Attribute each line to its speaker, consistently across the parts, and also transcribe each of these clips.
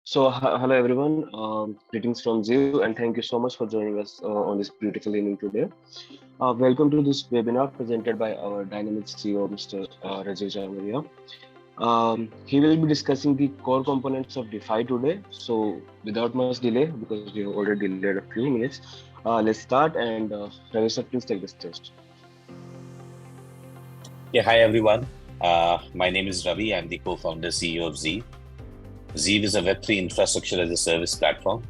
Speaker 1: So, hello everyone. Greetings from Zeeve, and thank you so much for joining us on this beautiful evening today. Welcome to this webinar presented by our dynamic CEO, Mr. Ravi Chamria. He will be discussing the core components of DeFi today. So, without much delay, because we have already delayed a few minutes, let's start. And Ravi sir, please take the stage.
Speaker 2: Yeah, hi everyone. My name is Ravi. I'm the co-founder CEO of Zeeve. Zeeve is a Web3 infrastructure as a service platform,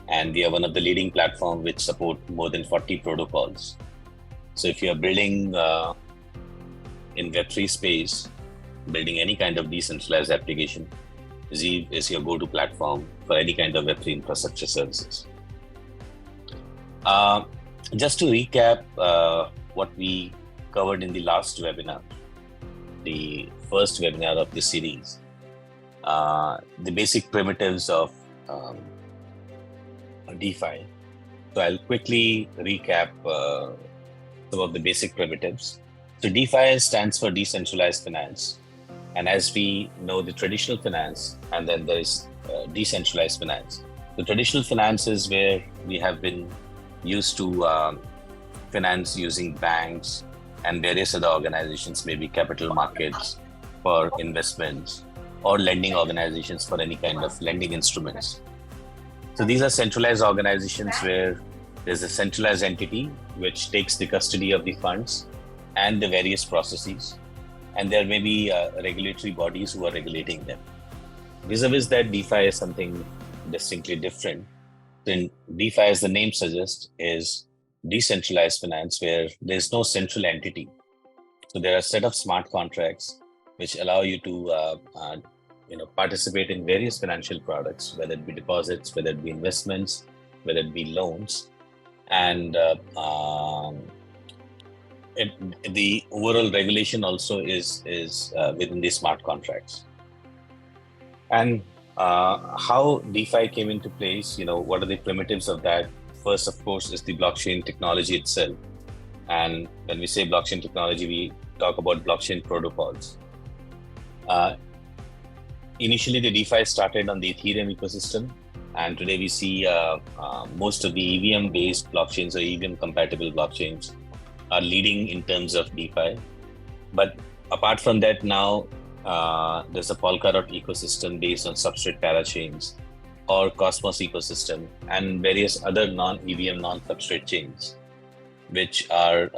Speaker 2: and we are one of the leading platforms which support more than 40 protocols. So if you are building in Web3 space, building any kind of decentralized application, Zeeve is your go-to platform for any kind of Web3 infrastructure services. Just to recap what we covered in the last webinar, the first webinar of this series, the basic primitives of DeFi. So I'll quickly recap some of the basic primitives. So DeFi stands for decentralized finance. And as we know, the traditional finance, and then there's decentralized finance. The traditional finance is where we have been used to finance using banks and various other organizations, maybe capital markets for investments, or lending organizations for any kind of lending instruments. So these are centralized organizations where there's a centralized entity which takes the custody of the funds and the various processes, and there may be regulatory bodies who are regulating them. Vis-a-vis that, DeFi is something distinctly different. Then DeFi, as the name suggests, is decentralized finance where there's no central entity. So there are a set of smart contracts which allow you to participate in various financial products, whether it be deposits, whether it be investments, whether it be loans, and the overall regulation also is within the smart contracts. And how DeFi came into place, what are the primitives of that? First, of course, is the blockchain technology itself. And when we say blockchain technology, we talk about blockchain protocols. Initially, the DeFi started on the Ethereum ecosystem, and today we see most of the EVM-based blockchains or EVM-compatible blockchains are leading in terms of DeFi. But apart from that, now there's a Polkadot ecosystem based on substrate parachains, or Cosmos ecosystem, and various other non-EVM, non-substrate chains, which are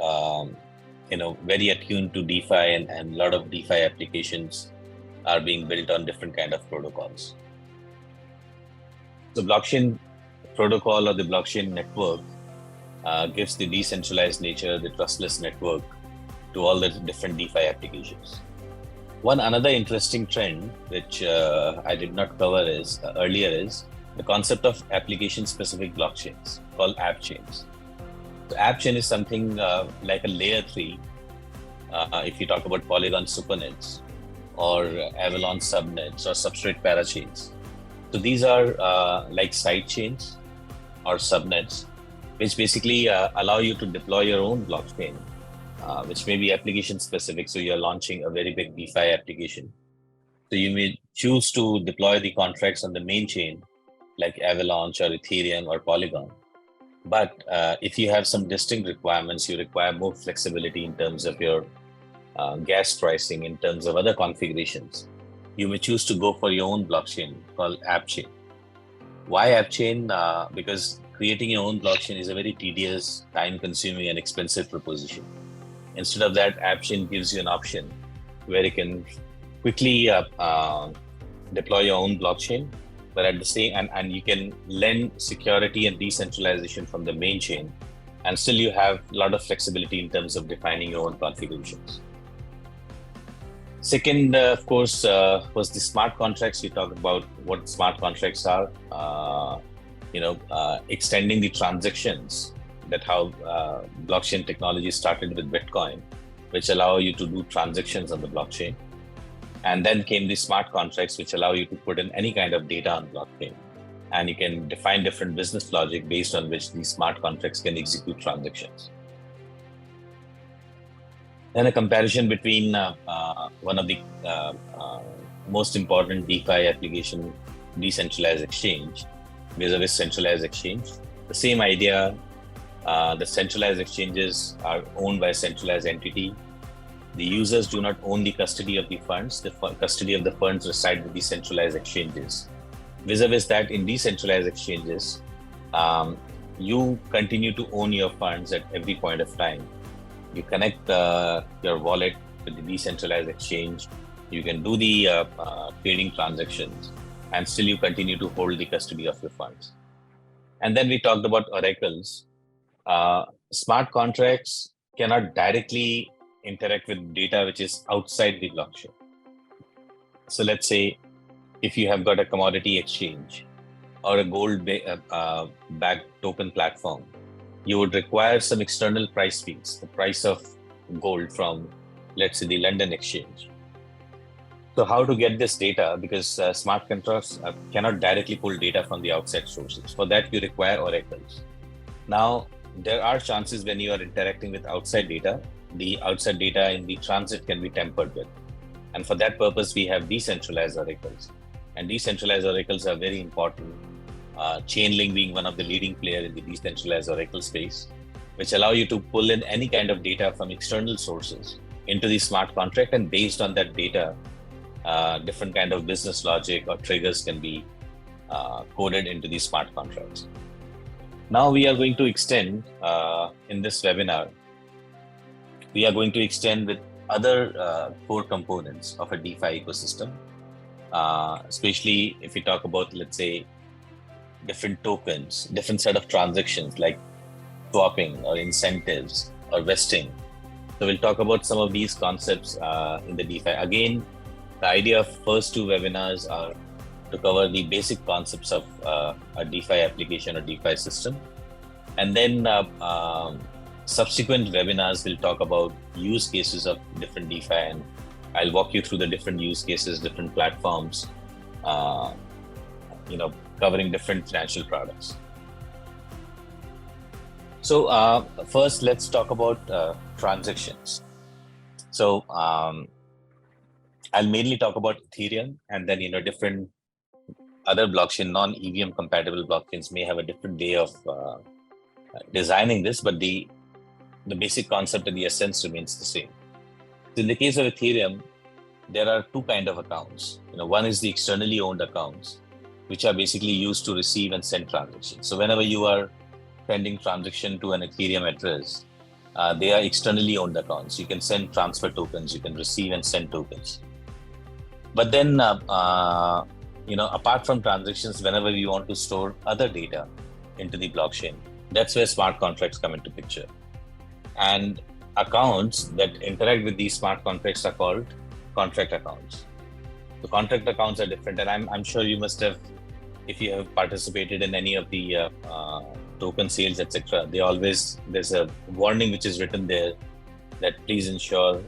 Speaker 2: very attuned to DeFi, and a lot of DeFi applications are being built on different kind of protocols. The blockchain protocol or the blockchain network gives the decentralized nature, the trustless network to all the different DeFi applications. Another interesting trend, which I did not cover earlier, is the concept of application-specific blockchains called app chains. So app chain is something like a layer 3, if you talk about Polygon supernets, or Avalon subnets, or substrate parachains. So these are like side chains or subnets, which basically allow you to deploy your own blockchain, which may be application specific. So you're launching a very big DeFi application. So you may choose to deploy the contracts on the main chain, like Avalanche or Ethereum or Polygon. But if you have some distinct requirements, you require more flexibility in terms of your gas pricing, in terms of other configurations, you may choose to go for your own blockchain called app chain. Why app chain? Because creating your own blockchain is a very tedious, time-consuming, and expensive proposition. Instead of that, app chain gives you an option where you can quickly deploy your own blockchain, but at the same and you can lend security and decentralization from the main chain, and still you have a lot of flexibility in terms of defining your own configurations. Second, of course, was the smart contracts. We talked about what smart contracts are, extending the transactions, that how blockchain technology started with Bitcoin, which allow you to do transactions on the blockchain. And then came the smart contracts, which allow you to put in any kind of data on blockchain. and you can define different business logic based on which these smart contracts can execute transactions. Then a comparison between one of the most important DeFi application, decentralized exchange, vis-a-vis centralized exchange. The same idea, the centralized exchanges are owned by a centralized entity. The users do not own the custody of the funds. The custody of the funds reside with the centralized exchanges. Vis-a-vis that, in decentralized exchanges, you continue to own your funds at every point of time. You connect your wallet with the decentralized exchange. You can do the trading transactions, and still you continue to hold the custody of your funds. And then we talked about oracles. Smart contracts cannot directly interact with data which is outside the blockchain. So let's say if you have got a commodity exchange or a gold-backed token platform, you would require some external price feeds, the price of gold from, let's say, the London exchange. So how to get this data? Because smart contracts cannot directly pull data from the outside sources. For that, you require oracles. Now, there are chances when you are interacting with outside data, the outside data in the transit can be tampered with. And for that purpose, we have decentralized oracles. And decentralized oracles are very important. Chainlink being one of the leading players in the decentralized oracle space, which allow you to pull in any kind of data from external sources into the smart contract, and based on that data, different kind of business logic or triggers can be coded into these smart contracts. Now we are going to extend in this webinar, we are going to extend with other core components of a DeFi ecosystem, especially if we talk about, let's say, different tokens, different set of transactions like swapping or incentives or vesting. So we'll talk about some of these concepts in the DeFi. Again, the idea of first two webinars are to cover the basic concepts of a DeFi application or DeFi system. And then subsequent webinars will talk about use cases of different DeFi, and I'll walk you through the different use cases, different platforms, covering different financial products. So first, let's talk about transactions. So I'll mainly talk about Ethereum, and then different other blockchain, non-EVM compatible blockchains may have a different way of designing this, but the basic concept and the essence remains the same. So in the case of Ethereum, there are two kinds of accounts. One is the externally owned accounts, which are basically used to receive and send transactions. So whenever you are sending transaction to an Ethereum address, they are externally owned accounts. You can send transfer tokens, you can receive and send tokens. But then, apart from transactions, whenever you want to store other data into the blockchain, that's where smart contracts come into picture. And accounts that interact with these smart contracts are called contract accounts. So contract accounts are different, and I'm sure you must have, if you have participated in any of the token sales, etc., there's a warning which is written there that please ensure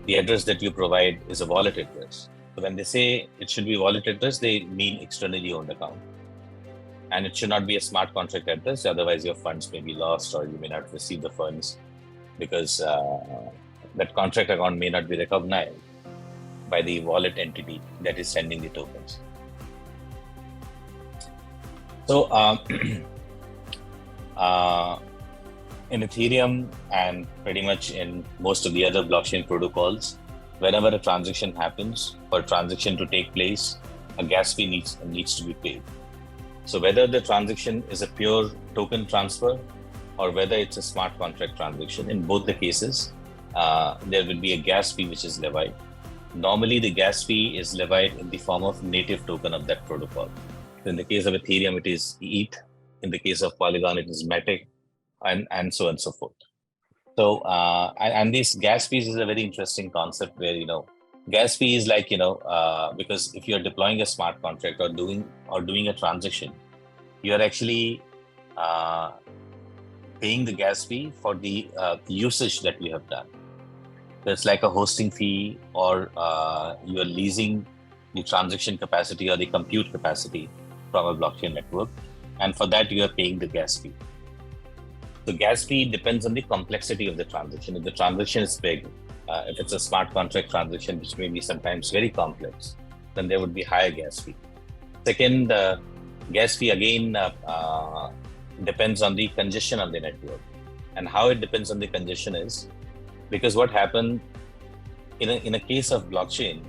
Speaker 2: the address that you provide is a wallet address. So when they say it should be wallet address, they mean externally owned account. And it should not be a smart contract address, otherwise your funds may be lost or you may not receive the funds because that contract account may not be recognized by the wallet entity that is sending the tokens. So in Ethereum and pretty much in most of the other blockchain protocols, whenever a transaction happens, for a transaction to take place, a gas fee needs to be paid. So whether the transaction is a pure token transfer or whether it's a smart contract transaction, in both the cases, there will be a gas fee which is levied. Normally, the gas fee is levied in the form of native token of that protocol. So in the case of Ethereum, it is ETH. In the case of Polygon, it is Matic, and so on and so forth. So, and this gas fees is a very interesting concept where, gas fee is like, because if you're deploying a smart contract or doing a transaction, you're actually paying the gas fee for the usage that you have done. So it's like a hosting fee, or you're leasing the transaction capacity or the compute capacity from a blockchain network, and for that you are paying the gas fee. The gas fee depends on the complexity of the transaction. If the transaction is big, if it's a smart contract transaction, which may be sometimes very complex, then there would be higher gas fee. Second, gas fee again depends on the congestion on the network. And how it depends on the congestion is because what happened in a case of blockchain,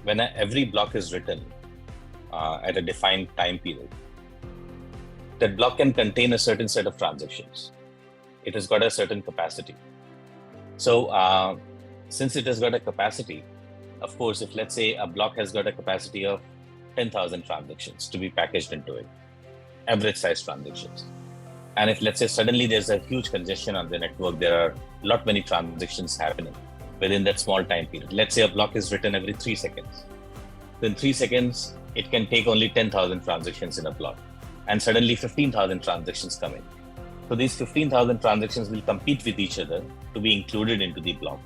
Speaker 2: when every block is written at a defined time period, that block can contain a certain set of transactions. It has got a certain capacity. So since it has got a capacity, of course, if let's say a block has got a capacity of 10,000 transactions to be packaged into it, average size transactions. And if let's say suddenly there's a huge congestion on the network, there are lot many transactions happening within that small time period. Let's say a block is written every 3 seconds. Then 3 seconds, it can take only 10,000 transactions in a block. And suddenly 15,000 transactions come in. So these 15,000 transactions will compete with each other to be included into the block.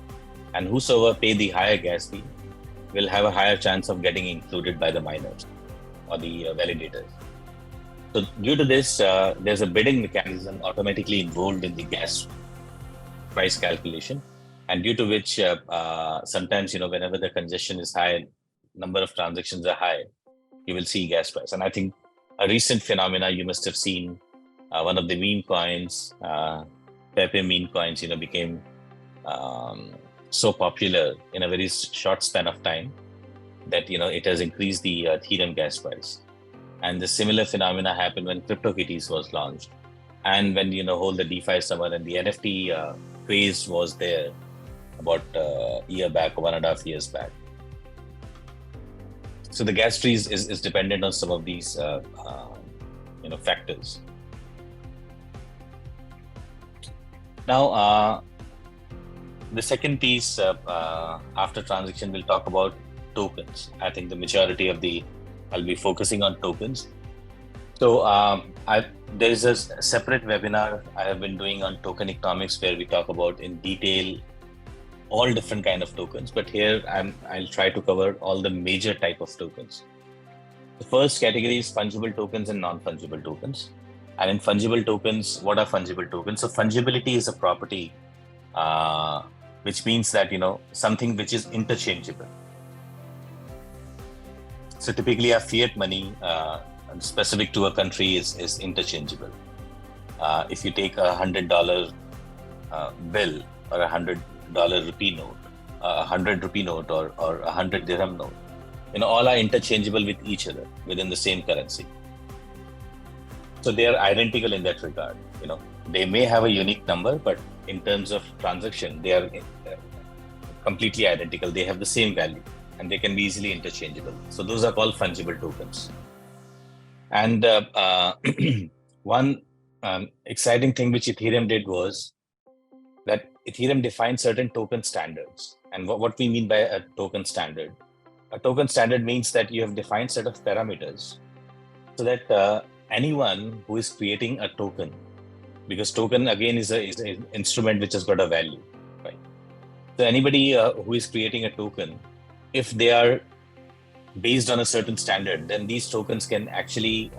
Speaker 2: And whosoever pay the higher gas fee will have a higher chance of getting included by the miners or the validators. So due to this, there's a bidding mechanism automatically involved in the gas price calculation. And due to which sometimes, whenever the congestion is high, number of transactions are high, you will see gas price. And I think a recent phenomena you must have seen, one of the meme coins, Pepe meme coins, became so popular in a very short span of time that, it has increased the Ethereum gas price. And the similar phenomena happened when CryptoKitties was launched. And when, whole the DeFi summer and the NFT craze was there about a year back, 1.5 years back. So the gas fees is dependent on some of these, factors. Now, the second piece after transaction, we'll talk about tokens. I think the majority of I'll be focusing on tokens. So there is a separate webinar I have been doing on token economics where we talk about in detail all different kind of tokens, but here I'll try to cover all the major type of tokens. The first category is fungible tokens and non-fungible tokens. And in fungible tokens, what are fungible tokens? So fungibility is a property, which means that, something which is interchangeable. So typically a fiat money specific to a country is interchangeable. If you take a $100 bill or a $100 rupee note, a 100 rupee note or a 100 dirham note, all are interchangeable with each other within the same currency. So they are identical in that regard. They may have a unique number, but in terms of transaction, they are completely identical. They have the same value and they can be easily interchangeable. So those are called fungible tokens. And one exciting thing which Ethereum did was that Ethereum defined certain token standards. And what we mean by a token standard? A token standard means that you have defined set of parameters so that anyone who is creating a token, because token again is an instrument which has got a value, right? So anybody who is creating a token, if they are based on a certain standard, then these tokens can actually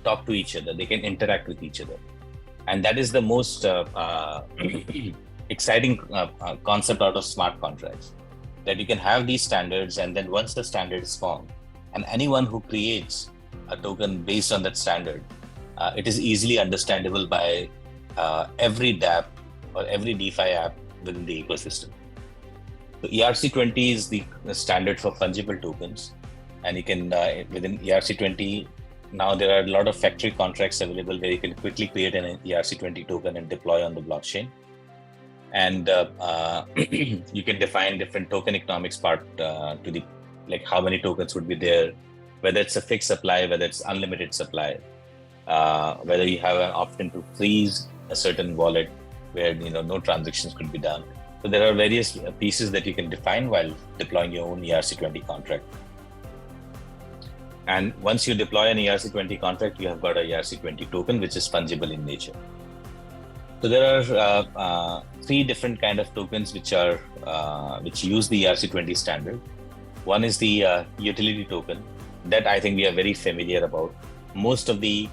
Speaker 2: talk to each other. They can interact with each other. And that is the most exciting concept out of smart contracts, that you can have these standards, and then once the standard is formed, and anyone who creates a token based on that standard, it is easily understandable by every dApp or every DeFi app within the ecosystem. So ERC20 is the standard for fungible tokens, and you can within ERC20 now there are a lot of factory contracts available where you can quickly create an ERC20 token and deploy on the blockchain. And you can define different token economics part to the, like how many tokens would be there, whether it's a fixed supply, whether it's unlimited supply, whether you have an option to freeze a certain wallet where no transactions could be done. So there are various pieces that you can define while deploying your own ERC20 contract. And once you deploy an ERC20 contract, you have got a ERC20 token, which is fungible in nature. So there are three different kind of tokens which use the ERC20 standard. One is the utility token that I think we are very familiar about. most of the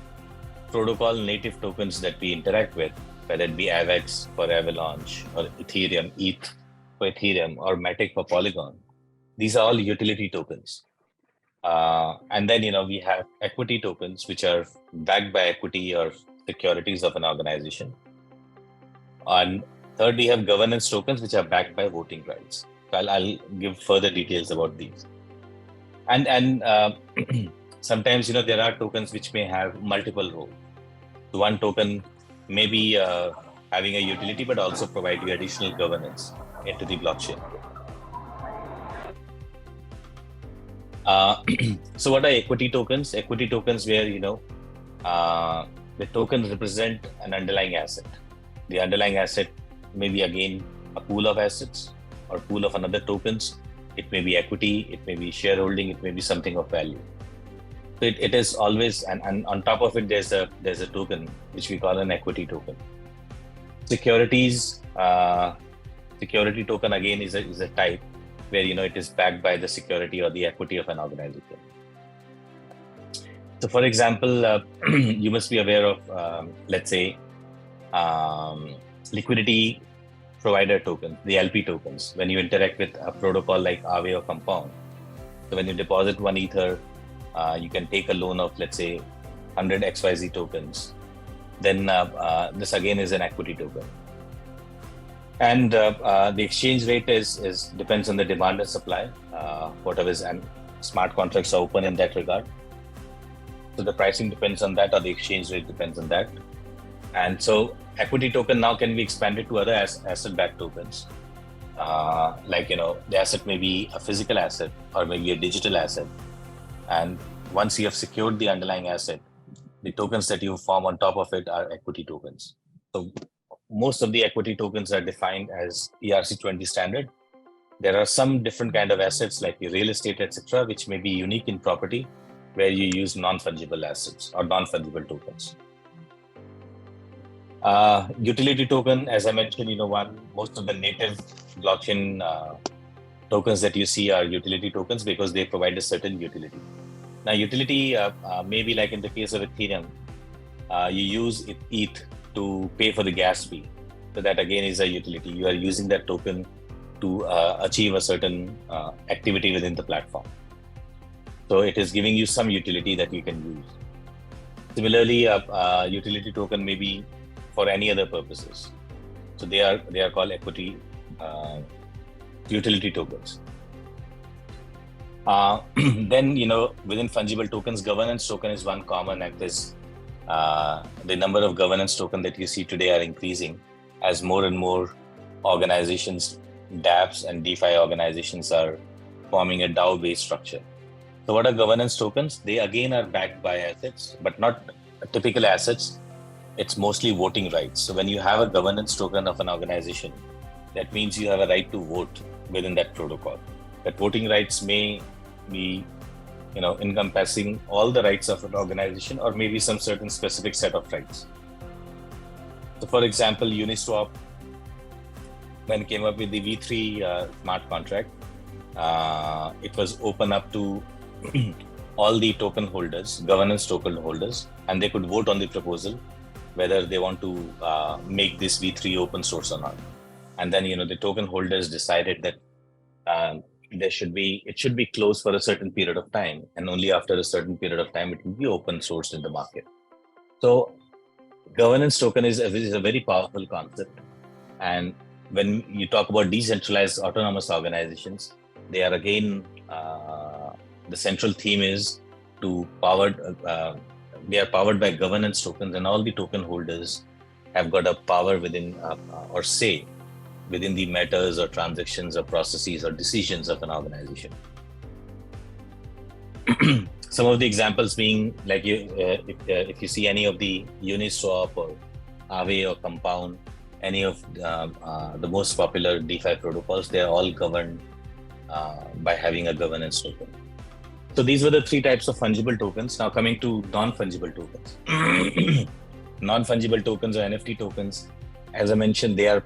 Speaker 2: protocol native tokens that we interact with, whether it be AVAX for Avalanche or Ethereum, ETH for Ethereum, or Matic for Polygon, these are all utility tokens. And then, we have equity tokens, which are backed by equity or securities of an organization. And third, we have governance tokens, which are backed by voting rights. So I'll give further details about these. And sometimes, there are tokens which may have multiple roles. So one token may be having a utility, but also provide you additional governance into the blockchain. So what are equity tokens? Equity tokens where, the tokens represent an underlying asset. The underlying asset may be, again, a pool of assets or pool of another tokens. It may be equity, it may be shareholding, it may be something of value. So it is always, and on top of it, there's a token which we call an equity token. Securities, security token again is a type where it is backed by the security or the equity of an organization. So, for example, you must be aware of, let's say, liquidity provider tokens, the LP tokens, when you interact with a protocol like Aave or Compound. So when you deposit one Ether, you can take a loan of, let's say, 100 XYZ tokens. Then this again is an equity token. And the exchange rate is depends on the demand and supply, whatever is, and smart contracts are open in that regard. So the pricing depends on that, or the exchange rate depends on that. And so equity token now can be expanded to other asset-backed tokens. Like, the asset may be a physical asset or maybe a digital asset. And once you have secured the underlying asset, the tokens that you form on top of it are equity tokens. So most of the equity tokens are defined as ERC20 standard. There are some different kind of assets like real estate, etc., which may be unique in property, where you use non-fungible assets or non-fungible tokens. Utility token, as I mentioned, most of the native blockchain tokens that you see are utility tokens because they provide a certain utility. Now, utility may be like in the case of Ethereum, you use ETH to pay for the gas fee. So that again is a utility. You are using that token to achieve a certain activity within the platform. So it is giving you some utility that you can use. Similarly, a utility token may be for any other purposes. So they are called equity utility tokens. Then, within fungible tokens, governance token is one common, and this the number of governance tokens that you see today are increasing as more and more organizations, dApps and DeFi organizations are forming a DAO-based structure. So what are governance tokens? They again are backed by assets, but not typical assets. It's mostly voting rights. So when you have a governance token of an organization, that means you have a right to vote within that protocol. That voting rights may be, encompassing all the rights of an organization, or maybe some certain specific set of rights. So for example, Uniswap, when it came up with the V3 smart contract, it was open up to all the token holders, governance token holders, and they could vote on the proposal whether they want to make this V3 open source or not. And then, the token holders decided that it should be closed for a certain period of time, and only after a certain period of time it will be open sourced in the market. So governance token is a very powerful concept. And when you talk about decentralized autonomous organizations, they are again, the central theme is they are powered by governance tokens, and all the token holders have got a power within or say within the matters or transactions or processes or decisions of an organization. Some of the examples being like if you see any of the Uniswap or Aave or Compound, any of the most popular DeFi protocols, they are all governed by having a governance token. So these were the three types of fungible tokens. Now coming to non-fungible tokens. Non-fungible tokens or NFT tokens, as I mentioned, they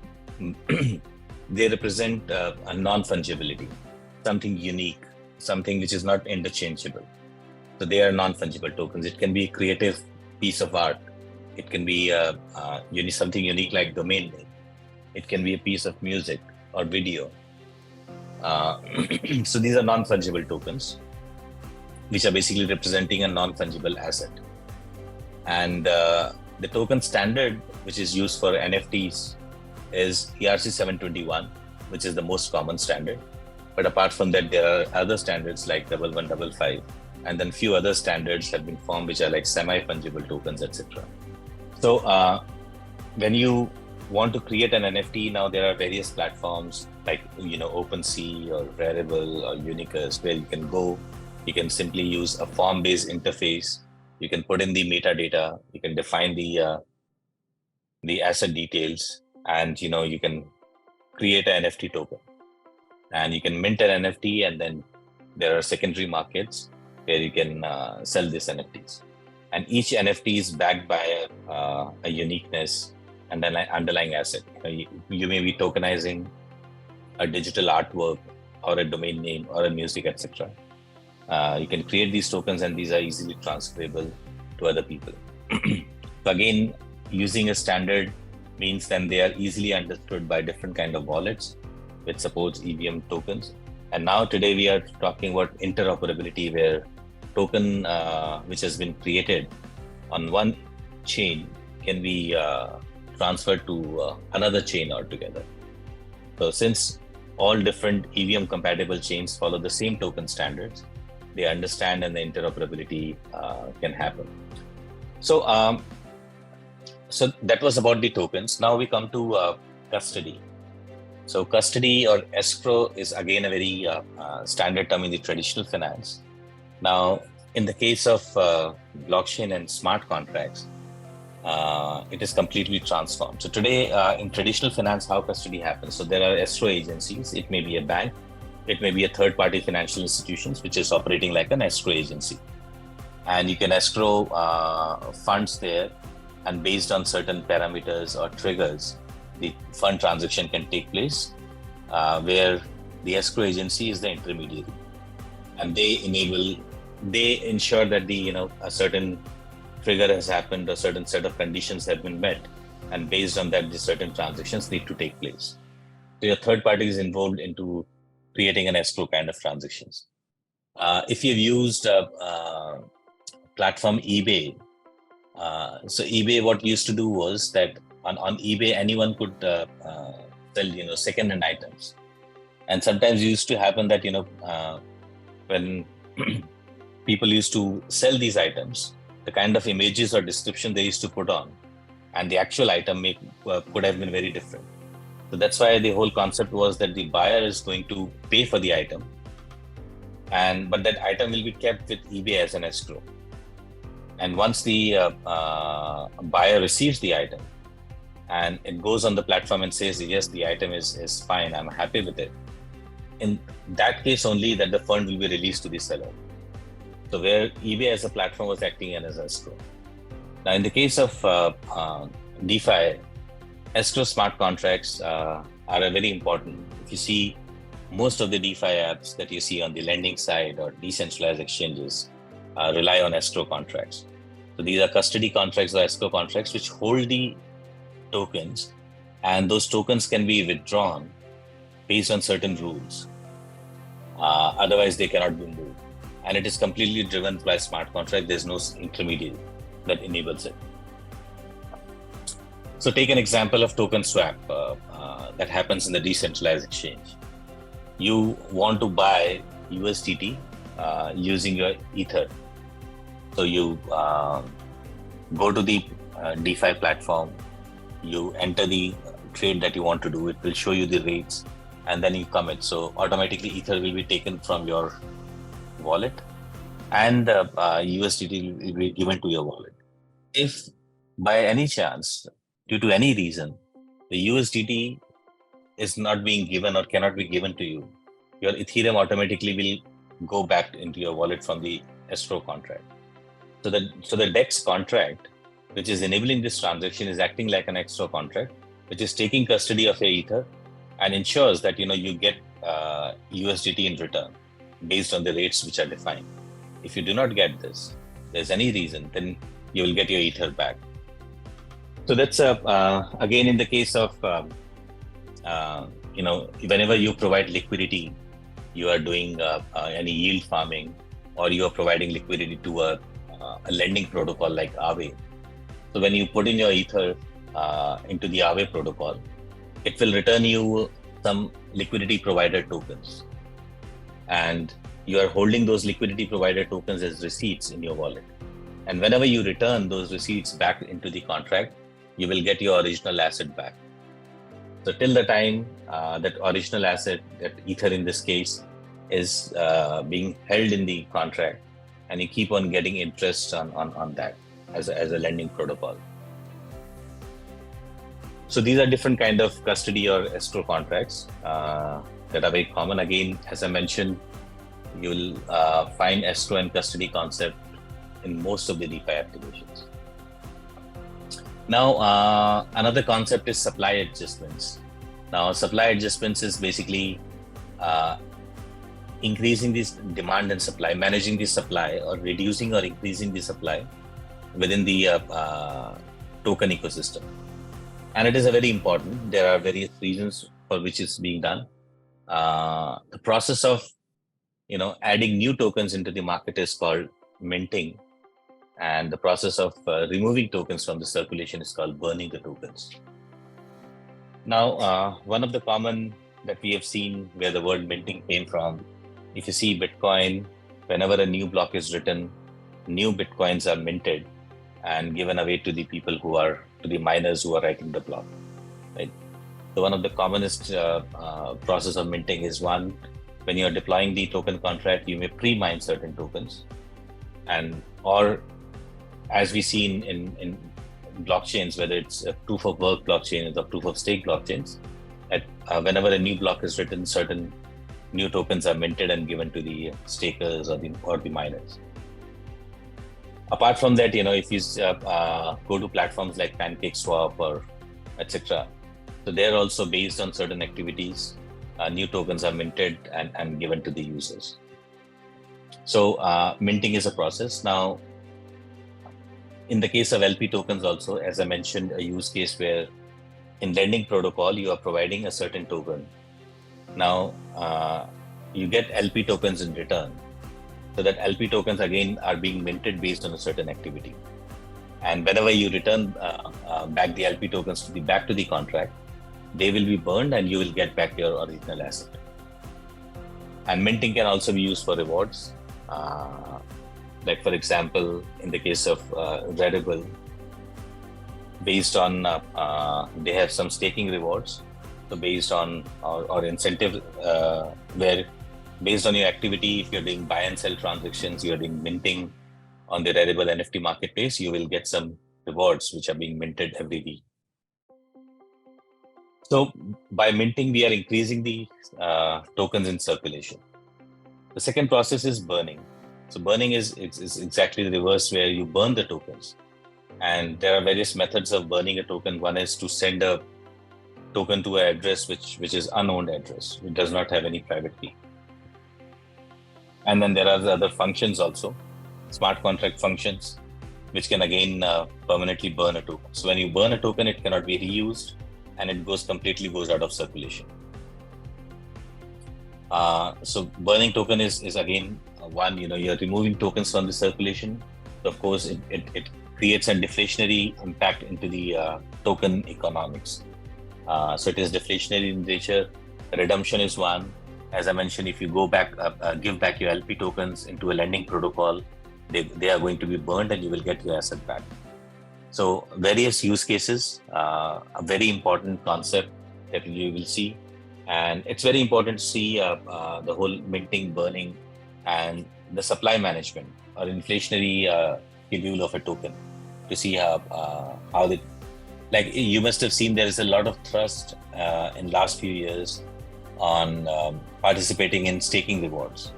Speaker 2: represent a non-fungibility, something unique, something which is not interchangeable. So they are non-fungible tokens. It can be a creative piece of art. It can be something unique like domain name. It can be a piece of music or video. So these are non-fungible tokens, which are basically representing a non-fungible asset. And the token standard, which is used for NFTs, is ERC 721, which is the most common standard. But apart from that, there are other standards like 1155, and then few other standards have been formed, which are like semi-fungible tokens, etc. So when you want to create an NFT, now there are various platforms like OpenSea or Rarible or Unicus, where you can go. You can simply use a form-based interface. You can put in the metadata. You can define the asset details, and you can create an NFT token, and you can mint an NFT, and then there are secondary markets where you can sell these NFTs. And each NFT is backed by a uniqueness and an underlying asset. You may be tokenizing a digital artwork or a domain name or a music, etc. You can create these tokens, and these are easily transferable to other people. So again, using a standard means then they are easily understood by different kind of wallets, which supports EVM tokens. And now today we are talking about interoperability, where token which has been created on one chain can be transferred to another chain altogether. So since all different EVM compatible chains follow the same token standards, they understand, and the interoperability can happen. So so that was about the tokens. Now we come to custody. So custody or escrow is again a very standard term in the traditional finance. Now, in the case of blockchain and smart contracts, it is completely transformed. So today, in traditional finance, how custody happens? So there are escrow agencies. It may be a bank. It may be a third-party financial institutions, which is operating like an escrow agency. And you can escrow funds there, and based on certain parameters or triggers, the fund transaction can take place, where the escrow agency is the intermediary, and they ensure that a certain trigger has happened, a certain set of conditions have been met, and based on that, the certain transactions need to take place. So your third party is involved into creating an escrow kind of transactions. If you've used platform eBay, so eBay, what used to do was that on eBay, anyone could sell second-hand items, and sometimes it used to happen that when people used to sell these items, the kind of images or description they used to put on, and the actual item could have been very different. So that's why the whole concept was that the buyer is going to pay for the item, but that item will be kept with eBay as an escrow. And once the buyer receives the item, and it goes on the platform and says, yes, the item is fine, I'm happy with it, in that case only that the fund will be released to the seller. So where eBay as a platform was acting as escrow. Now in the case of DeFi, escrow smart contracts are very important. If you see most of the DeFi apps that you see on the lending side or decentralized exchanges rely on escrow contracts. So these are custody contracts or escrow contracts which hold the tokens, and those tokens can be withdrawn based on certain rules. Otherwise, they cannot be moved. And it is completely driven by smart contract. There's no intermediary that enables it. So take an example of token swap that happens in the decentralized exchange. You want to buy USDT using your Ether. So you go to the DeFi platform, you enter the trade that you want to do, it will show you the rates, and then you commit. So automatically Ether will be taken from your wallet, and USDT will be given to your wallet. If by any chance, due to any reason, the USDT is not being given or cannot be given to you, your Ethereum automatically will go back into your wallet from the escrow contract. So the DEX contract, which is enabling this transaction, is acting like an escrow contract, which is taking custody of your Ether and ensures that you get USDT in return based on the rates which are defined. if you do not get this, there's any reason, then you will get your ether back. So that's again in the case of whenever you provide liquidity, you are doing any yield farming, or you are providing liquidity to a lending protocol like Aave. So when you put in your ether into the Aave protocol, it will return you some liquidity provider tokens, and you are holding those liquidity provider tokens as receipts in your wallet. And whenever you return those receipts back into the contract, you will get your original asset back. So till the time that original asset, that ether in this case, is being held in the contract, and you keep on getting interest on that as a lending protocol. So these are different kind of custody or escrow contracts that are very common. Again, as I mentioned, you will find escrow and custody concept in most of the DeFi applications. Now, another concept is supply adjustments. Now, supply adjustments is basically increasing this demand and supply, managing the supply, or reducing or increasing the supply within the token ecosystem. And it is a very important. There are various reasons for which it's being done. The process of adding new tokens into the market is called minting, and the process of removing tokens from the circulation is called burning the tokens. Now, one of the common that we have seen where the word minting came from, if you see Bitcoin, whenever a new block is written, new Bitcoins are minted and given away to the people to the miners who are writing the block, right? So one of the commonest process of minting is one, when you're deploying the token contract, you may pre-mine certain tokens, or as we see in blockchains, whether it's a proof of work blockchain or proof of stake blockchains, whenever a new block is written, certain new tokens are minted and given to the stakers or the miners. Apart from that, if you go to platforms like PancakeSwap or etc., so they're also based on certain activities. New tokens are minted and given to the users. So minting is a process. Now, in the case of LP tokens also, as I mentioned, a use case where in lending protocol, you are providing a certain token. Now, you get LP tokens in return. So that LP tokens again are being minted based on a certain activity. And whenever you return back the LP tokens back to the contract, they will be burned and you will get back your original asset. And minting can also be used for rewards. Like for example, in the case of Rarible, based on they have some staking rewards. So based on or incentive where based on your activity, if you're doing buy and sell transactions, you're doing minting on the Rarible NFT marketplace, you will get some rewards which are being minted every week. So by minting, we are increasing the tokens in circulation. The second process is burning. So burning is exactly the reverse, where you burn the tokens. And there are various methods of burning a token. One is to send a token to an address which is unowned address. It does not have any private key. And then there are the other functions also, smart contract functions, which can again permanently burn a token. So when you burn a token, it cannot be reused and it completely goes out of circulation. So burning token is again one, you're removing tokens from the circulation. So of course, it creates a deflationary impact into the token economics. So it is deflationary in nature. Redemption is one. As I mentioned, if you go back, give back your LP tokens into a lending protocol, they are going to be burned and you will get your asset back. So various use cases, a very important concept that you will see. And it's very important to see the whole minting, burning, and the supply management or inflationary schedule of a token to see how they, like you must have seen, there is a lot of thrust in last few years on participating in staking rewards.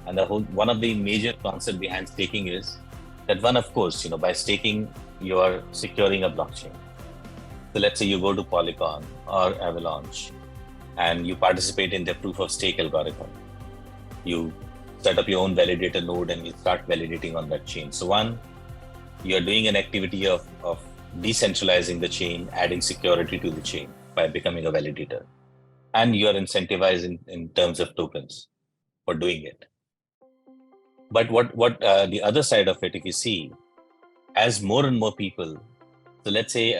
Speaker 2: And one of the major concepts behind staking is that one, of course, by staking, you are securing a blockchain. So let's say you go to Polygon or Avalanche and you participate in their proof of stake algorithm. You set up your own validator node and you start validating on that chain. So one, you're doing an activity of decentralizing the chain, adding security to the chain by becoming a validator. And you are incentivized in terms of tokens for doing it. But what the other side of it, if you see, as more and more people, so let's say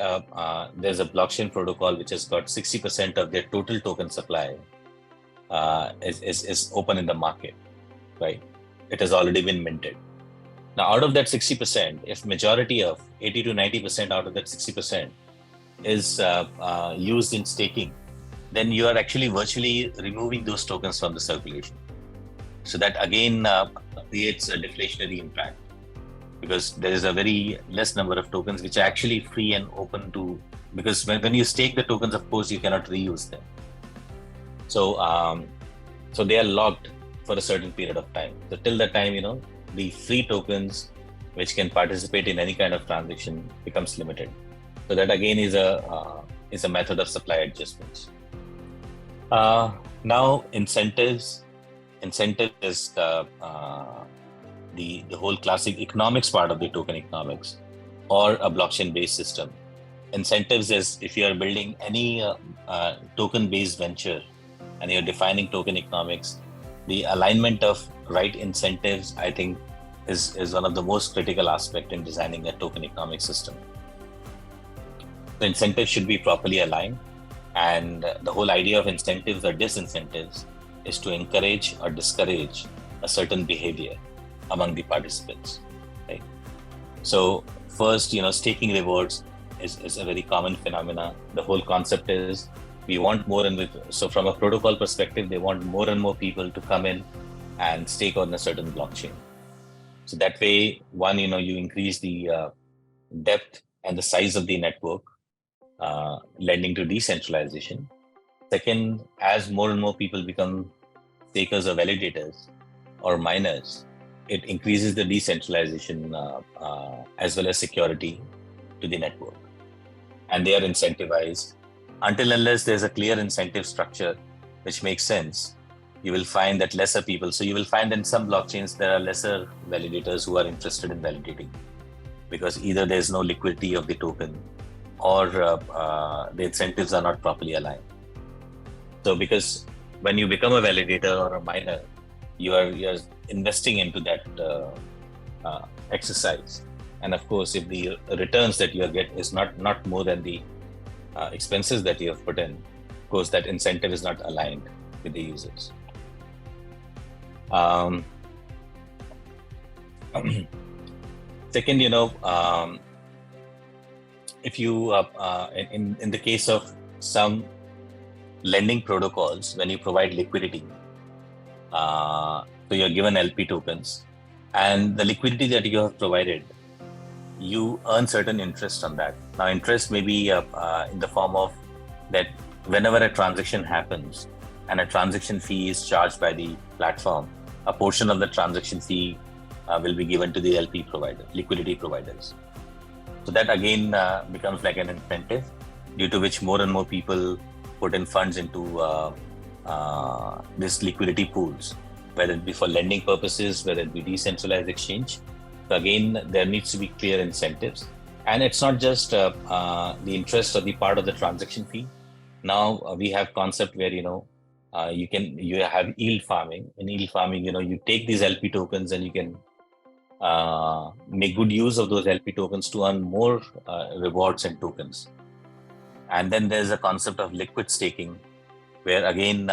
Speaker 2: there's a blockchain protocol which has got 60% of their total token supply is open in the market, right? It has already been minted. Now, out of that 60%, if majority of 80 to 90% out of that 60% is used in staking, then you are actually virtually removing those tokens from the circulation. So that again creates a deflationary impact, because there is a very less number of tokens which are actually free and open to, because when you stake the tokens, of course, you cannot reuse them. So so they are locked for a certain period of time. So till that time, the free tokens which can participate in any kind of transaction becomes limited. So that again is a method of supply adjustments. Now incentives is the whole classic economics part of the token economics or a blockchain based system. Incentives is if you are building any token based venture and you're defining token economics, the alignment of right incentives, I think, is one of the most critical aspects in designing a token economic system. The incentives should be properly aligned, and the whole idea of incentives or disincentives is to encourage or discourage a certain behavior among the participants, right? So first, staking rewards is a very common phenomena. The whole concept is we want more so from a protocol perspective, they want more and more people to come in and stake on a certain blockchain. So that way, one, you increase the depth and the size of the network, lending to decentralization. Second, as more and more people become stakers or validators or miners, it increases the decentralization as well as security to the network. And they are incentivized. Until unless there's a clear incentive structure which makes sense, you will find that lesser people. So you will find in some blockchains there are lesser validators who are interested in validating, because either there's no liquidity of the token or the incentives are not properly aligned. So because when you become a validator or a miner, you're investing into that exercise. And of course, if the returns that you get is not more than the expenses that you have put in, of course, that incentive is not aligned with the users. Second, if you in the case of some lending protocols, when you provide liquidity, so you're given LP tokens, and the liquidity that you have provided, you earn certain interest on that. Now, interest may be in the form of that whenever a transaction happens and a transaction fee is charged by the platform, a portion of the transaction fee will be given to the LP provider, liquidity providers. So that again becomes like an incentive, due to which more and more people put in funds into this liquidity pools, whether it be for lending purposes, whether it be decentralized exchange. So again, there needs to be clear incentives. And it's not just the interest or the part of the transaction fee. Now we have concept where, you have yield farming. In yield farming, you take these LP tokens and you can make good use of those LP tokens to earn more rewards and tokens. And then there's a concept of liquid staking, where again,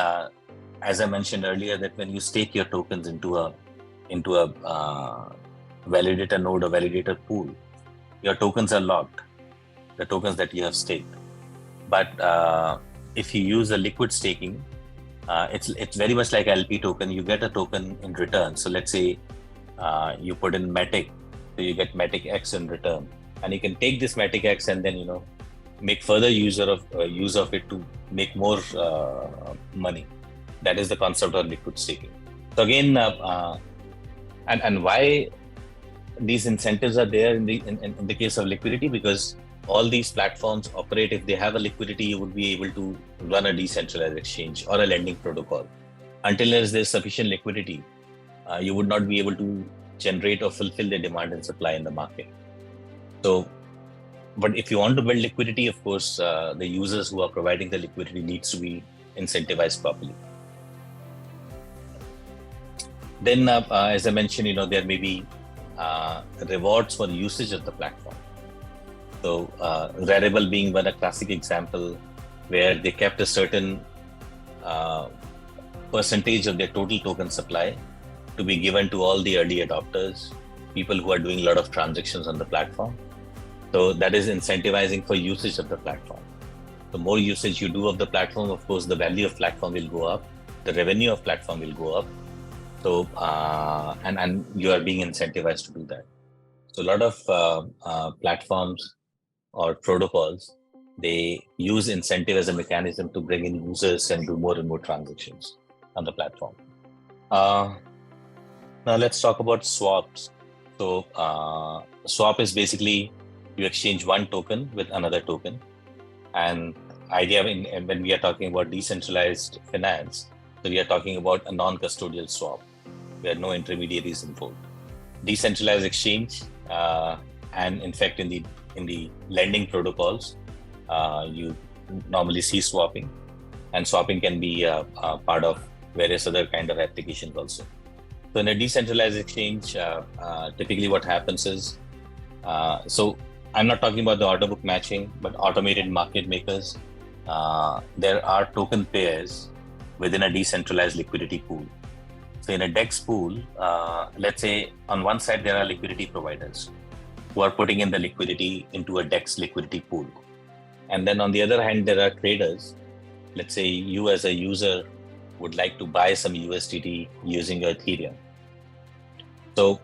Speaker 2: as I mentioned earlier, that when you stake your tokens into a validator node or validator pool, your tokens are locked, the tokens that you have staked. But if you use a liquid staking, it's very much like LP token. You get a token in return. So let's say you put in Matic, so you get Matic X in return, and you can take this Matic X and then make further use of it to make more money. That is the concept of liquid staking. So again, and why these incentives are there in the case of liquidity, because all these platforms operate. If they have a liquidity, you would be able to run a decentralized exchange or a lending protocol. Until there's sufficient liquidity, you would not be able to generate or fulfill the demand and supply in the market. So, but if you want to build liquidity, of course, the users who are providing the liquidity needs to be incentivized properly. Then, as I mentioned, there may be rewards for usage of the platform. So, Rarible being one a classic example, where they kept a certain percentage of their total token supply to be given to all the early adopters, people who are doing a lot of transactions on the platform. So that is incentivizing for usage of the platform. The more usage you do of the platform, of course, the value of platform will go up, the revenue of platform will go up. So, and you are being incentivized to do that. So a lot of platforms or protocols, they use incentive as a mechanism to bring in users and do more and more transactions on the platform. Now let's talk about swaps. So swap is basically you exchange one token with another token. And idea when we are talking about decentralized finance, so we are talking about a non-custodial swap where no intermediaries involved. Decentralized exchange, and in fact, in the lending protocols, you normally see swapping, and swapping can be a part of various other kind of applications also. So in a decentralized exchange, typically what happens is, so I'm not talking about the order book matching, but automated market makers. There are token pairs within a decentralized liquidity pool. So in a DEX pool, let's say on one side, there are liquidity providers who are putting in the liquidity into a DEX liquidity pool. And then on the other hand, there are traders. Let's say you as a user would like to buy some USDT using your Ethereum. So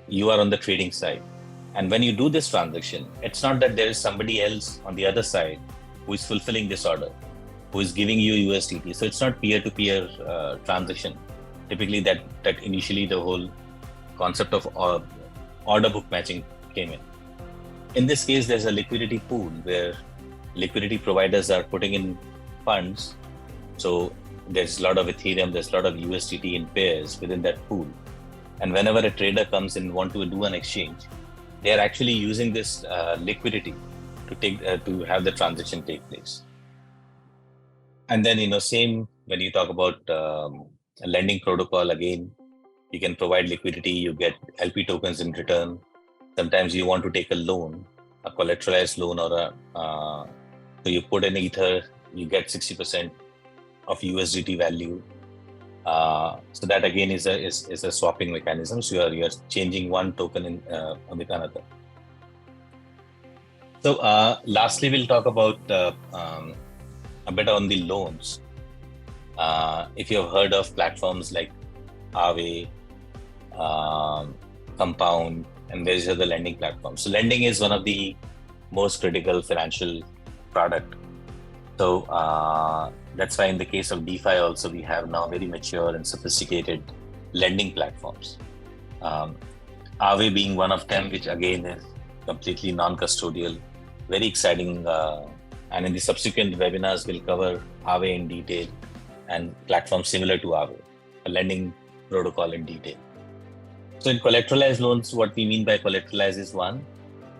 Speaker 2: you are on the trading side. And when you do this transaction, it's not that there is somebody else on the other side who is fulfilling this order, who is giving you USDT. So it's not peer-to-peer transaction. Typically that initially the whole concept of order book matching came in. In this case, there's a liquidity pool where liquidity providers are putting in funds. So there's a lot of Ethereum, there's a lot of USDT in pairs within that pool. And whenever a trader comes and want to do an exchange, they are actually using this liquidity to have the transaction take place. And then, same when you talk about a lending protocol, again, you can provide liquidity, you get LP tokens in return. Sometimes you want to take a loan, a collateralized loan, or so you put in Ether, you get 60% of USDT value. So that again is a swapping mechanism. So you're changing one token with another. So lastly, we'll talk about a bit on the loans. If you've heard of platforms like Aave, Compound, and various other lending platforms. So lending is one of the most critical financial product. So that's why in the case of DeFi also, we have now very mature and sophisticated lending platforms. Aave being one of them, which again is completely non-custodial, very exciting. And in the subsequent webinars, we'll cover Aave in detail and platforms similar to Aave, a lending protocol in detail. So in collateralized loans, what we mean by collateralized is one,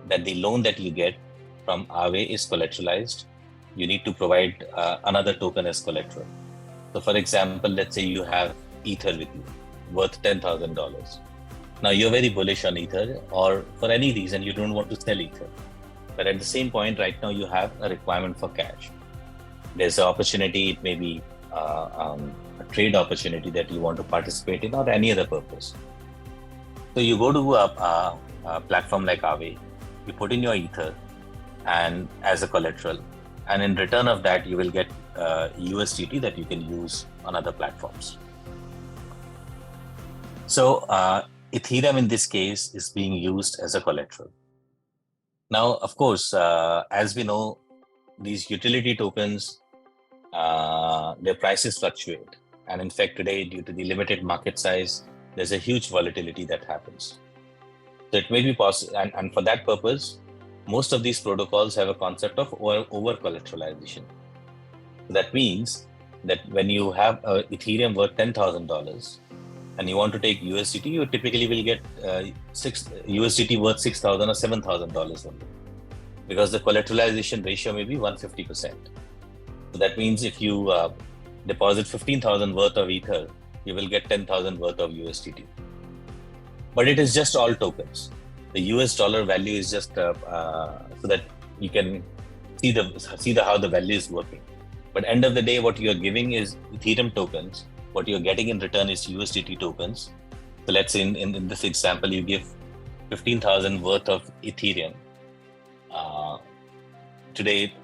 Speaker 2: that the loan that you get from Aave is collateralized. You need to provide another token as collateral. So for example, let's say you have Ether with you worth $10,000. Now you're very bullish on Ether, or for any reason you don't want to sell Ether. But at the same point, right now you have a requirement for cash. There's an opportunity, it may be a trade opportunity that you want to participate in, or any other purpose. So you go to a platform like Aave, you put in your Ether and as a collateral, and in return of that, you will get USDT that you can use on other platforms. So Ethereum in this case is being used as a collateral. Now, of course, as we know, these utility tokens, their prices fluctuate. And in fact, today, due to the limited market size, there's a huge volatility that happens. So it may be possible, and for that purpose, most of these protocols have a concept of over-collateralization. That means that when you have Ethereum worth $10,000, and you want to take USDT, you typically will get USDT worth $6,000 or $7,000 only, because the collateralization ratio may be 150%. So that means if you deposit 15,000 worth of Ether, you will get 10,000 worth of USDT. But it is just all tokens. The US dollar value is just so that you can see how the value is working. But end of the day, what you are giving is Ethereum tokens. What you're getting in return is USDT tokens. So let's say in this example, you give 15,000 worth of Ethereum. Today,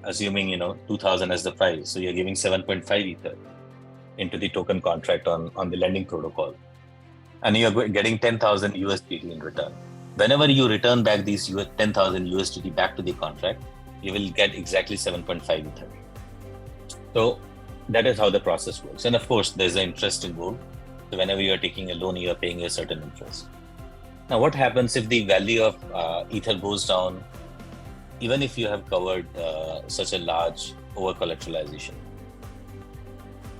Speaker 2: assuming 2,000 as the price, so you're giving 7.5 Ether into the token contract on the lending protocol, and you're getting 10,000 USDT in return. Whenever you return back these 10,000 USDT back to the contract, you will get exactly 7.5 Ether. So that is how the process works. And of course, there's an interest involved. So whenever you're taking a loan, you're paying a certain interest. Now, what happens if the value of Ether goes down, even if you have covered such a large over-collateralization?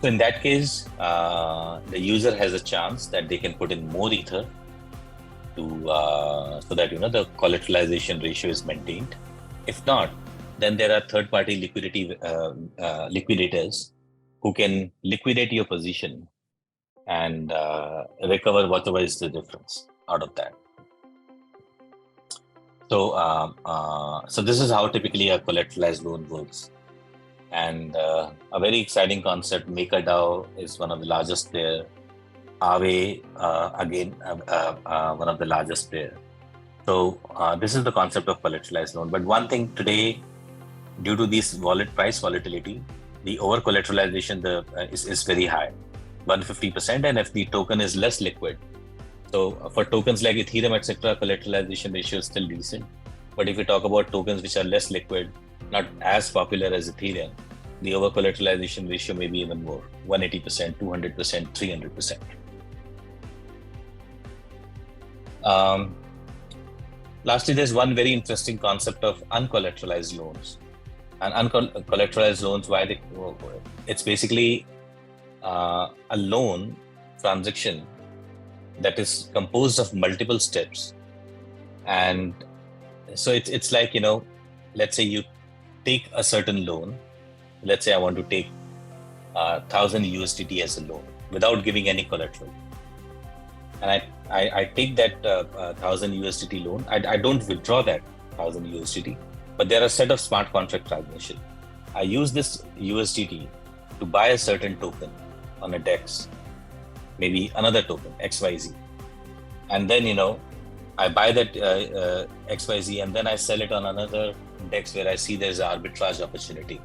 Speaker 2: So in that case, the user has a chance that they can put in more Ether so that the collateralization ratio is maintained. If not, then there are third-party liquidity liquidators who can liquidate your position and recover whatever is the difference out of that. So this is how typically a collateralized loan works. And a very exciting concept, MakerDAO is one of the largest player. Aave, again, one of the largest player. So this is the concept of collateralized loan. But one thing today, due to this price volatility, the over collateralization is very high, 150%. And if the token is less liquid, so for tokens like Ethereum, etc., collateralization ratio is still decent. But if we talk about tokens which are less liquid, not as popular as Ethereum, the over collateralization ratio may be even more, 180%, 200%, 300%. Lastly, there's one very interesting concept of uncollateralized loans. And uncollateralized loans, it's basically a loan transaction that is composed of multiple steps. And so it's like, let's say you take a certain loan. Let's say I want to take 1,000 USDT as a loan without giving any collateral. And I take that 1,000 USDT loan. I don't withdraw that 1,000 USDT, but there are a set of smart contract transactions. I use this USDT to buy a certain token on a DEX, maybe another token, XYZ. And then, I buy that XYZ and then I sell it on another DEX where I see there's an arbitrage opportunity.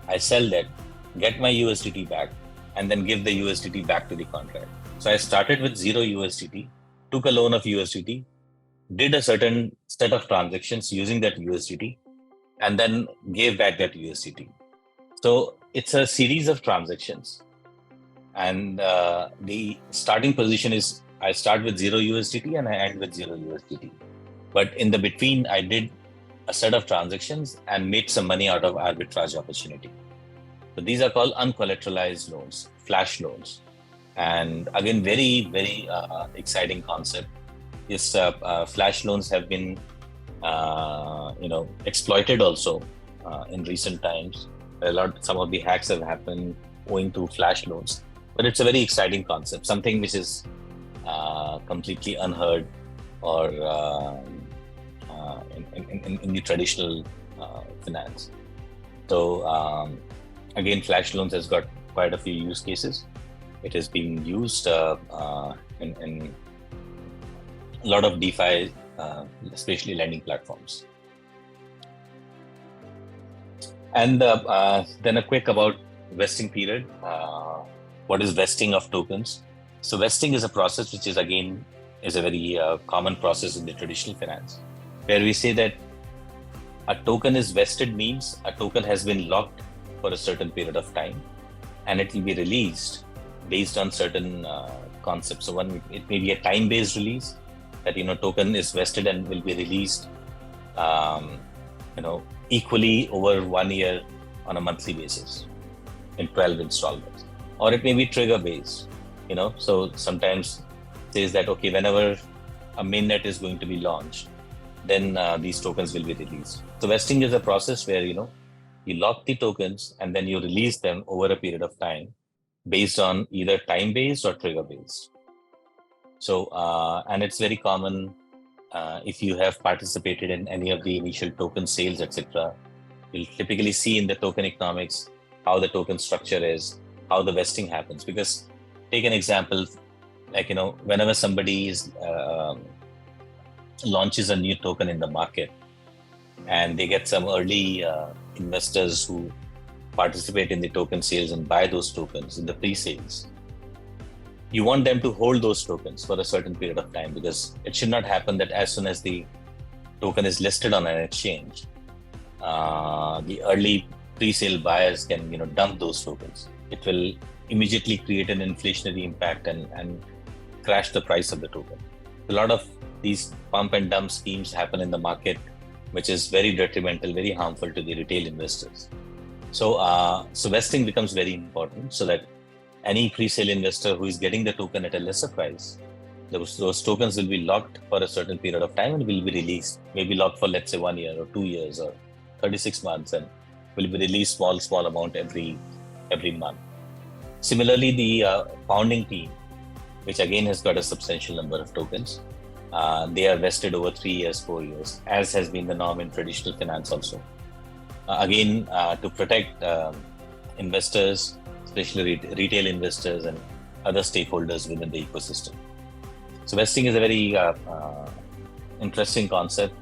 Speaker 2: I sell that, get my USDT back, and then give the USDT back to the contract. So I started with 0 USDT, took a loan of USDT, did a certain set of transactions using that USDT, and then gave back that USDT. So it's a series of transactions. And the starting position is I start with 0 USDT and I end with 0 USDT. But in the between, I did a set of transactions and made some money out of arbitrage opportunity. So these are called uncollateralized loans, flash loans. And again, very, very exciting concept. This flash loans have been, exploited also in recent times. Some of the hacks have happened owing to flash loans. But it's a very exciting concept, something which is completely unheard or in the traditional finance. So again, flash loans has got quite a few use cases. It is being used in a lot of DeFi, especially lending platforms. And then a quick about vesting period. What is vesting of tokens? So vesting is a process which is a very common process in the traditional finance, where we say that a token is vested means a token has been locked for a certain period of time and it will be released based on certain concepts. So it may be a time-based release that, token is vested and will be released, equally over 1 year on a monthly basis in 12 installments. Or it may be trigger-based, So sometimes says that, okay, whenever a mainnet is going to be launched, then these tokens will be released. So vesting is a process where, you lock the tokens and then you release them over a period of time based on either time-based or trigger-based. So, and it's very common if you have participated in any of the initial token sales, etc. You'll typically see in the token economics how the token structure is, how the vesting happens. Because take an example, like, whenever somebody launches a new token in the market and they get some early investors who participate in the token sales and buy those tokens in the pre-sales, you want them to hold those tokens for a certain period of time, because it should not happen that as soon as the token is listed on an exchange, the early pre-sale buyers can dump those tokens. It will immediately create an inflationary impact and crash the price of the token. A lot of these pump and dump schemes happen in the market, which is very detrimental, very harmful to the retail investors. So vesting becomes very important, so that any pre-sale investor who is getting the token at a lesser price, those tokens will be locked for a certain period of time and will be released, maybe locked for, let's say, 1 year or 2 years or 36 months, and will be released small amount every month. Similarly, the founding team, which again has got a substantial number of tokens, they are vested over 3 years, 4 years, as has been the norm in traditional finance also. Again, to protect investors, especially retail investors and other stakeholders within the ecosystem. So vesting is a very interesting concept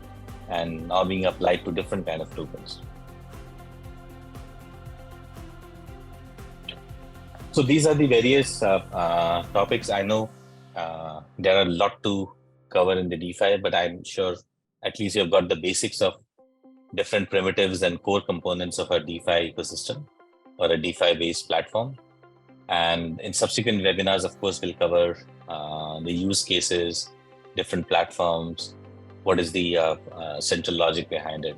Speaker 2: and now being applied to different kind of tokens. So these are the various topics. I know there are a lot to cover in the DeFi, but I'm sure at least you've got the basics of different primitives and core components of a DeFi ecosystem or a DeFi-based platform. And in subsequent webinars, of course, we'll cover the use cases, different platforms, what is the central logic behind it.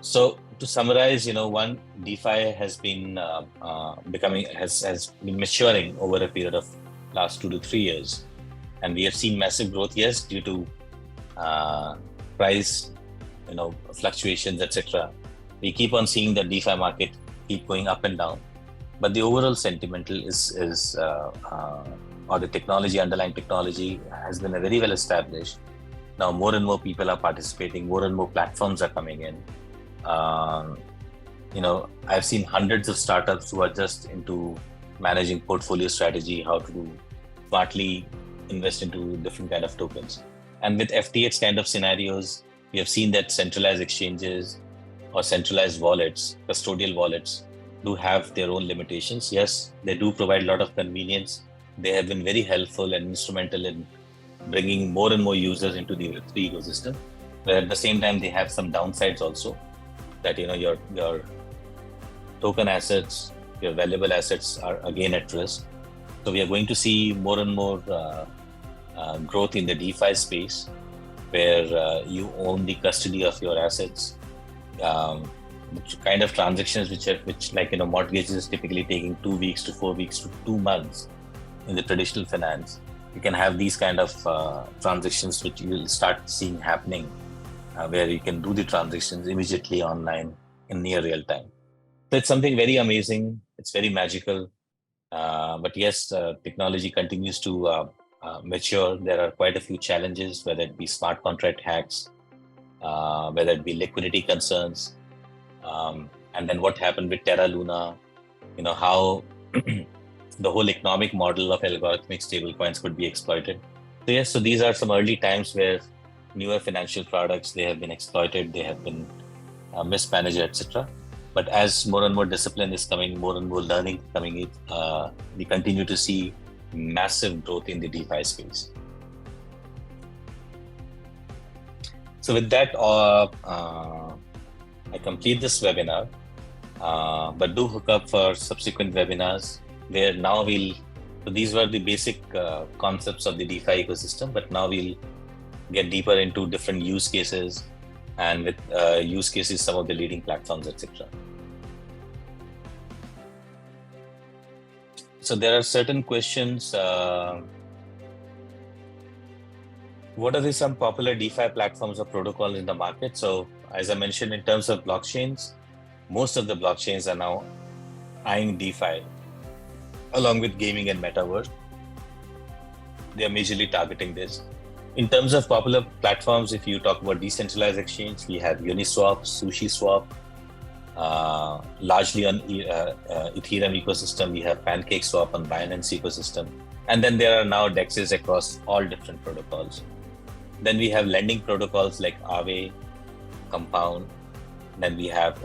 Speaker 2: So to summarize, one, DeFi has been has been maturing over a period of last 2 to 3 years, and we have seen massive growth, yes, due to price, fluctuations, etc. We keep on seeing the DeFi market keep going up and down, but the overall sentimental or the technology, underlying technology, has been very well established. Now more and more people are participating, more and more platforms are coming in. I've seen hundreds of startups who are just into managing portfolio strategy, how to smartly invest into different kind of tokens. And with FTX kind of scenarios, we have seen that centralized exchanges or centralized wallets, custodial wallets, do have their own limitations. Yes, they do provide a lot of convenience. They have been very helpful and instrumental in bringing more and more users into the Web3 ecosystem. But at the same time, they have some downsides also, that your token assets, your valuable assets are again at risk. So we are going to see more and more growth in the DeFi space, where you own the custody of your assets. The kind of transactions which mortgages typically taking 2 weeks to 4 weeks to 2 months in the traditional finance, you can have these kind of transactions which you will start seeing happening, where you can do the transactions immediately online in near real time. So it's something very amazing. It's very magical. But yes, technology continues to mature. There are quite a few challenges, whether it be smart contract hacks, whether it be liquidity concerns, and then what happened with Terra Luna, how the whole economic model of algorithmic stablecoins could be exploited. So yes, so these are some early times where newer financial products, they have been exploited, they have been mismanaged, etc. But as more and more discipline is coming, more and more learning coming, we continue to see massive growth in the DeFi space. So with that, I complete this webinar, but do hook up for subsequent webinars where now so these were the basic concepts of the DeFi ecosystem, but now we'll get deeper into different use cases, and with use cases, some of the leading platforms, etc. So there are certain questions. What are some popular DeFi platforms or protocols in the market? So as I mentioned, in terms of blockchains, most of the blockchains are now eyeing DeFi along with gaming and metaverse. They are majorly targeting this. In terms of popular platforms, if you talk about decentralized exchange, we have Uniswap, SushiSwap, largely on Ethereum ecosystem. We have PancakeSwap on Binance ecosystem. And then there are now DEXs across all different protocols. Then we have lending protocols like Aave, Compound. Then we have,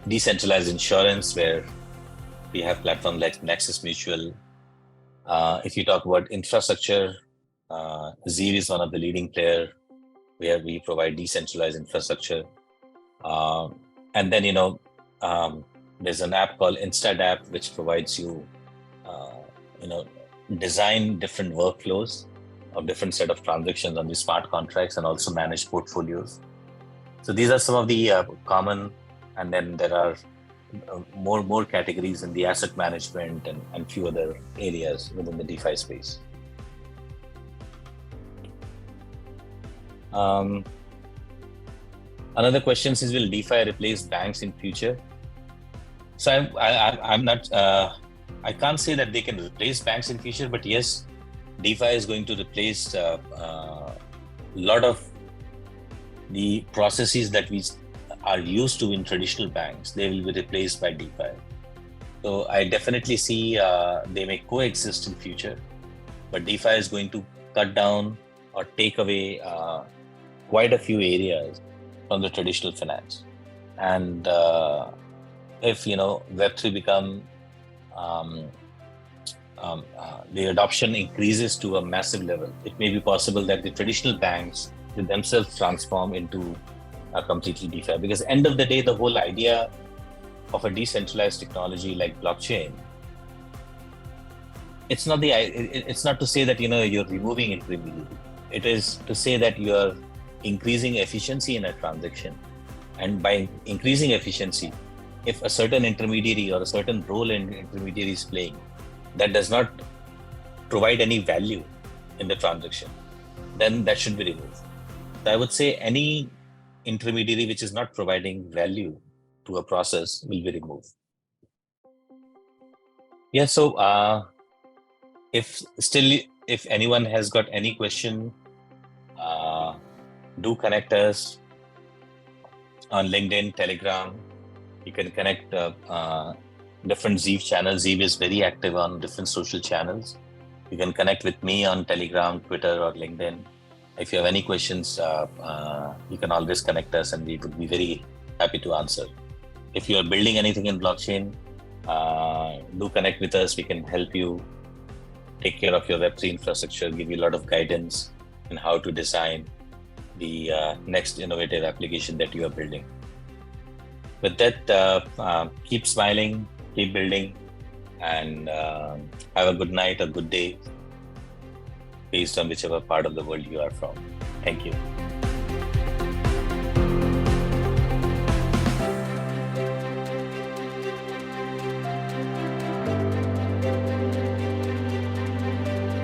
Speaker 2: decentralized insurance, where we have platforms like Nexus Mutual. If you talk about infrastructure, Zeeve is one of the leading players where we provide decentralized infrastructure. And then, there's an app called InstaDApp, which provides you, design different workflows of different set of transactions on the smart contracts and also manage portfolios. So these are some of the common, and then there are more categories in the asset management and few other areas within the DeFi space. Another question is, will DeFi replace banks in future? So I'm not, I can't say that they can replace banks in future, but yes, DeFi is going to replace a lot of the processes that we are used to in traditional banks. They will be replaced by DeFi. So I definitely see they may coexist in future, but DeFi is going to cut down or take away quite a few areas from the traditional finance. And if Web3 become the adoption increases to a massive level, it may be possible that the traditional banks will themselves transform into a completely DeFi. Because end of the day, the whole idea of a decentralized technology like blockchain, it's not to say that you're removing intermediary. It is to say that you're increasing efficiency in a transaction, and by increasing efficiency, if a certain intermediary or a certain role an intermediary is playing that does not provide any value in the transaction, then that should be removed. So I would say any intermediary which is not providing value to a process will be removed. Yeah, so if anyone has got any question, do connect us on LinkedIn, Telegram. You can connect different Zeeve channels. Zeeve is very active on different social channels. You can connect with me on Telegram, Twitter, or LinkedIn. If you have any questions, you can always connect us and we would be very happy to answer. If you are building anything in blockchain, do connect with us. We can help you take care of your Web3 infrastructure, give you a lot of guidance on how to design the next innovative application that you are building. With that, keep smiling, keep building, and have a good night or good day based on whichever part of the world you are from. Thank you.